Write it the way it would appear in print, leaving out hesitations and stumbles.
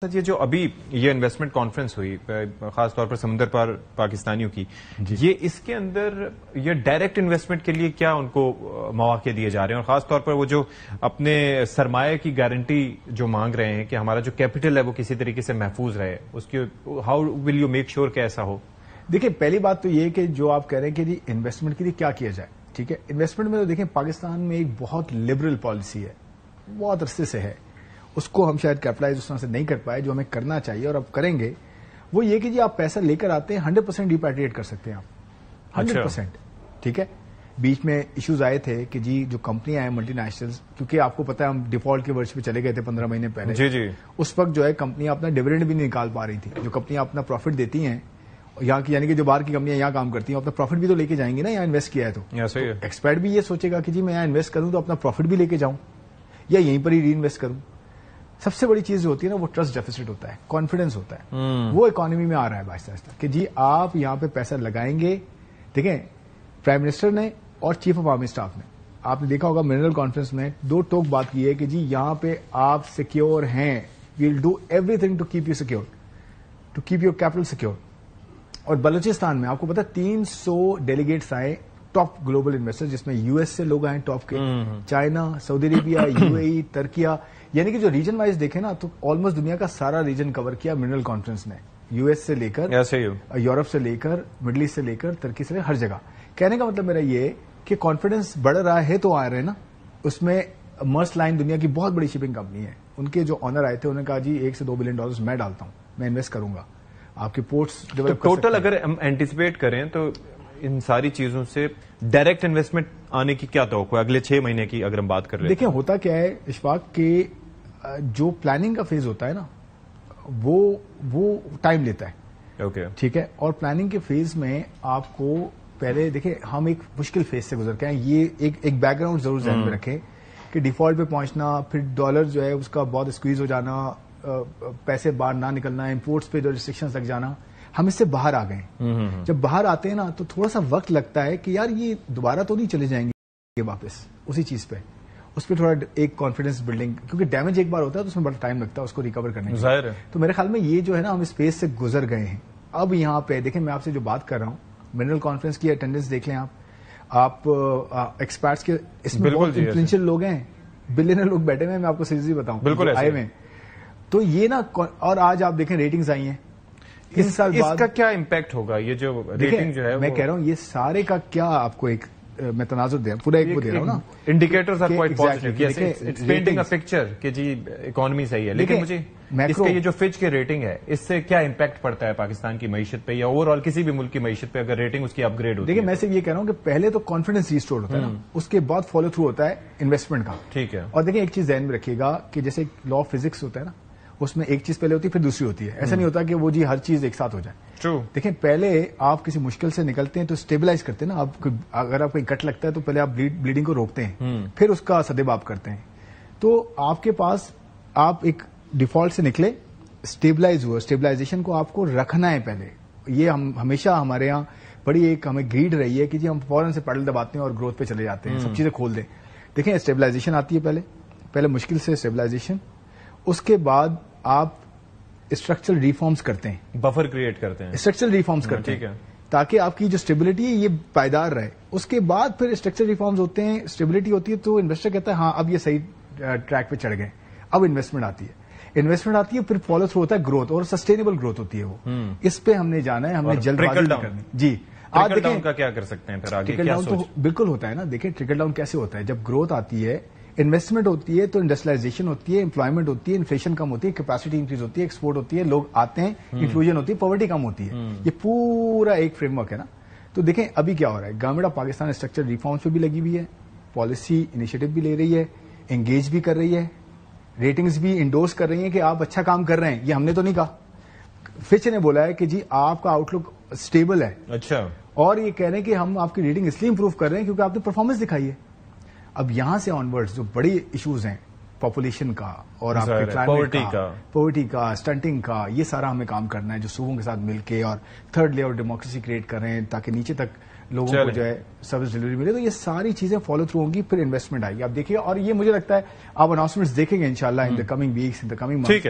یہ جو ابھی یہ انویسٹمنٹ کانفرنس ہوئی خاص طور پر سمندر پار پاکستانیوں کی یہ اس کے اندر یہ ڈائریکٹ انویسٹمنٹ کے لیے کیا ان کو مواقع دیے جا رہے ہیں اور خاص طور پر وہ جو اپنے سرمایہ کی گارنٹی جو مانگ رہے ہیں کہ ہمارا جو کیپٹل ہے وہ کسی طریقے سے محفوظ رہے اس کی how will you make sure کہ ایسا ہو؟ دیکھیں پہلی بات تو یہ کہ جو آپ کہہ رہے ہیں کہ جی انویسٹمنٹ کے لیے کیا کیا جائے، ٹھیک ہے. انویسٹمنٹ میں تو دیکھیں پاکستان میں ایک بہت لبرل پالیسی ہے، بہت عرصے سے ہے، اس کو ہم شاید کیپٹلائز اس طرح سے نہیں کر پائے جو ہمیں کرنا چاہیے اور اب کریں گے. وہ یہ کہ جی آپ پیسہ لے کر آتے ہیں 100% ریپیٹریٹ کر سکتے ہیں آپ 100%. ٹھیک ہے. بیچ میں ایشوز آئے تھے کہ جی جو کمپنیاں ہیں ملٹی نیشنلز، کیونکہ آپ کو پتا ہے ہم ڈیفالٹ کے ورش پہ چلے گئے تھے 15 مہینے پہلے. جی اس وقت جو ہے کمپنیاں اپنا ڈیویڈنڈ بھی نہیں نکال پا رہی تھی. جو کمپنیاں اپنا پروفٹ دیتی ہیں یہاں کی، یعنی کہ جو باہر کی کمپنیاں یہاں کام کرتی ہیں اپنا پروفٹ بھی تو لے کے جائیں گی نا، یہاں انویسٹ کیا ہے تو ایکسپرٹ بھی یہ سوچے گا کہ جی میں یہاں انویسٹ کروں تو اپنا پروفٹ بھی لے کے جاؤں یا یہیں پر ہی ری انویسٹ کروں. سب سے بڑی چیز جو ہوتی ہے نا وہ ٹرسٹ ڈیفیسٹ ہوتا ہے، کانفیڈنس ہوتا ہے. وہ اکانومی میں آ رہا ہے آہستہ آہستہ کہ جی آپ یہاں پہ پیسہ لگائیں گے. دیکھیں پرائم منسٹر نے اور چیف آف آرمی اسٹاف نے، آپ نے دیکھا ہوگا منرل کانفرنس میں دو ٹوک بات کی ہے کہ جی یہاں پہ آپ سیکیور ہیں، we will do everything to keep you secure, to keep your capital secure. اور بلوچستان میں آپ کو پتا 300 ڈیلیگیٹس آئے ٹاپ گلوبل انویسٹر، جس میں یو ایس سے لوگ آئے ٹاپ کے، چائنا، سعودی عربیہ، یو اے ای، ترکیہ. یعنی کہ جو ریجن وائز دیکھیں نا تو آلموسٹ دنیا کا سارا ریجن کور کیا منرل کانفرنس نے، یو ایس سے لے کر یورپ سے لے کر مڈل ایسٹ سے لے کر ترکی سے لے کر ہر جگہ. کہنے کا مطلب میرا یہ کہ کانفیڈنس بڑھ رہا ہے تو آ رہے ہیں نا. اس میں مرس لائن دنیا کی بہت بڑی شپنگ کمپنی ہے، ان کے جو آنر آئے تھے انہوں نے کہا جی $1 سے $2 بلین میں ڈالتا ہوں، میں انویسٹ کروں گا آپ کے پورٹس ڈیولپ. ٹوٹل اگر ہم اینٹیسپیٹ کریں تو ان ساری چیزوں سے ڈائریکٹ انویسٹمنٹ آنے کی کیا توقع ہے اگلے 6 مہینے کی اگر ہم بات کر رہے ہیں؟ دیکھیں ہوتا کیا ہے اشفاق کہ جو پلاننگ کا فیز ہوتا ہے نا وہ ٹائم لیتا ہے. ٹھیک ہے. اور پلاننگ کے فیز میں آپ کو پہلے دیکھیں ہم ایک مشکل فیز سے گزر کے ہیں. یہ ایک بیک گراؤنڈ ضرور ذہن میں رکھیں کہ ڈیفالٹ پہ پہنچنا، پھر ڈالر جو ہے اس کا بہت اسکویز ہو جانا، پیسے باہر نہ نکلنا، امپورٹس پہ جو ریسٹرکشنز لگ جانا، ہم اس سے باہر آ گئے. جب باہر آتے ہیں نا تو تھوڑا سا وقت لگتا ہے کہ یار یہ دوبارہ تو نہیں چلے جائیں گے واپس اسی چیز پہ. اس پہ تھوڑا ایک کانفیڈنس بلڈنگ، کیونکہ ڈیمیج ایک بار ہوتا ہے تو اس میں بڑا ٹائم لگتا ہے اس کو ریکور کرنے میں. ظاہر ہے. تو میرے خیال میں یہ جو ہے نا ہم اس فیز سے گزر گئے ہیں. اب یہاں پہ دیکھیں میں آپ سے جو بات کر رہا ہوں، منرل کانفرنس کی اٹینڈنس دیکھ لیں آپ ایکسپرٹس کے اس میں بہت انفلوئنشل لوگ ہیں، بلینئر لوگ بیٹھے ہوئے ہیں. میں آپ کو سیریزلی بتاؤں بالکل آئے ہوئے. تو یہ نا، اور آج آپ دیکھیں ریٹنگز آئی ہیں اس سال بعد، اس کا کیا امپیکٹ ہوگا؟ یہ جو ریٹنگ جو ہے میں کہہ رہا ہوں یہ سارے کا کیا آپ کو ایک میں تناظر دے پورا ایک کو دے رہا ہوں نا. Indicators are quite positive, it's painting a picture کہ جی اکانومی صحیح ہے. لیکن مجھے اس کے یہ جو فچ کی ریٹنگ ہے اس سے کیا امپیکٹ پڑتا ہے پاکستان کی معیشت پہ یا اوور آل کسی بھی ملک کی معیشت پہ اگر ریٹنگ اس کی اپ گریڈ ہوتی ہے؟ دیکھیں میں صرف یہ کہہ رہا ہوں کہ پہلے تو کانفیڈنس ریسٹور ہوتا ہے نا، اس کے بعد فالو تھرو ہوتا ہے انویسٹمنٹ کا. ٹھیک ہے. اور دیکھیں ایک چیز ذہن میں رکھیے گا کہ جیسے لا آف فزکس ہوتا ہے نا، اس میں ایک چیز پہلے ہوتی ہے پھر دوسری ہوتی ہے. ایسا نہیں ہوتا کہ وہ جی ہر چیز ایک ساتھ ہو جائے. دیکھیں پہلے آپ کسی مشکل سے نکلتے ہیں تو اسٹیبلائز کرتے ہیں نا. آپ اگر آپ کو کٹ لگتا ہے تو پہلے آپ بلیڈنگ کو روکتے ہیں، پھر اس کا سدباب کرتے ہیں. تو آپ کے پاس آپ ایک ڈیفالٹ سے نکلے، اسٹیبلائز ہوا، اسٹیبلائزیشن کو آپ کو رکھنا ہے پہلے. یہ ہم ہمیشہ ہمارے یہاں بڑی ایک ہمیں گریڈ رہی ہے کہ جی ہم فوراً سے پیڈل دباتے ہیں اور گروتھ پہ چلے جاتے ہیں، سب چیزیں کھول دیں. دیکھیں اسٹیبلائزیشن آتی ہے پہلے مشکل سے اسٹیبلائزیشن، اس کے بعد آپ اسٹرکچرل ریفارمز کرتے ہیں، بفر کریٹ کرتے ہیں، اسٹرکچرل ریفارمز کرتے ہیں تاکہ آپ کی جو اسٹیبلٹی ہے یہ پائیدار رہے. اس کے بعد پھر اسٹرکچرل ریفارمز ہوتے ہیں، اسٹیبلٹی ہوتی ہے تو انویسٹر کہتا ہے ہاں اب یہ صحیح ٹریک پہ چڑھ گئے. اب انویسٹمنٹ آتی ہے پھر فالو تھرو ہوتا ہے گروتھ، اور سسٹینیبل گروتھ ہوتی ہے. وہ اس پہ ہم نے جانا ہے، ہم نے جلد بازی نہیں کرنی. جی ٹرکل ڈاؤن کا کیا کر سکتے ہیں پھر آگے؟ ٹرکل ڈاؤن تو بالکل ہوتا ہے نا. دیکھیں ٹرکل ڈاؤن کیسے ہوتا ہے، جب گروتھ آتی ہے، انویسٹمنٹ ہوتی ہے تو انڈسٹریلائزیشن ہوتی ہے، امپلائمنٹ ہوتی ہے، انفلیشن کم ہوتی ہے، کیپیسٹی انکریز ہوتی ہے، ایکسپورٹ ہوتی ہے، لوگ آتے ہیں، انکلوژن ہوتی ہے، پاورٹی کم ہوتی ہے. یہ پورا ایک فریم ورک ہے نا. تو دیکھیں ابھی کیا ہو رہا ہے، government of Pakistan structure reforms پہ بھی لگی ہوئی ہے، پالیسی انیشیٹو بھی لے رہی ہے، انگیج بھی کر رہی ہے، ریٹنگز بھی انڈورس کر رہی ہیں کہ آپ اچھا کام کر رہے ہیں. یہ ہم نے تو نہیں کہا، فچ نے بولا ہے کہ جی آپ کا آؤٹ لک اسٹیبل ہے. اچھا. اور یہ کہہ رہے ہیں کہ ہم آپ کی ریٹنگ اس لیے امپروو کر رہے ہیں کیونکہ آپ نے پرفارمنس دکھائی ہے. اب یہاں سے آنورڈز جو بڑی ایشوز ہیں پاپولیشن کا اور آپ کے پاورٹی کا، اسٹنٹنگ کا، یہ سارا ہمیں کام کرنا ہے جو صوبوں کے ساتھ مل کے، اور تھرڈ لیئر ڈیموکریسی کریٹ کر رہے ہیں تاکہ نیچے تک لوگوں کو جو ہے سروس ڈلیوری ملے. تو یہ ساری چیزیں فالو تھرو ہوں گی، پھر انویسٹمنٹ آئے گی. آپ دیکھیے، اور یہ مجھے لگتا ہے آپ اناؤنسمنٹس دیکھیں گے انشاءاللہ in the coming weeks, in the coming months.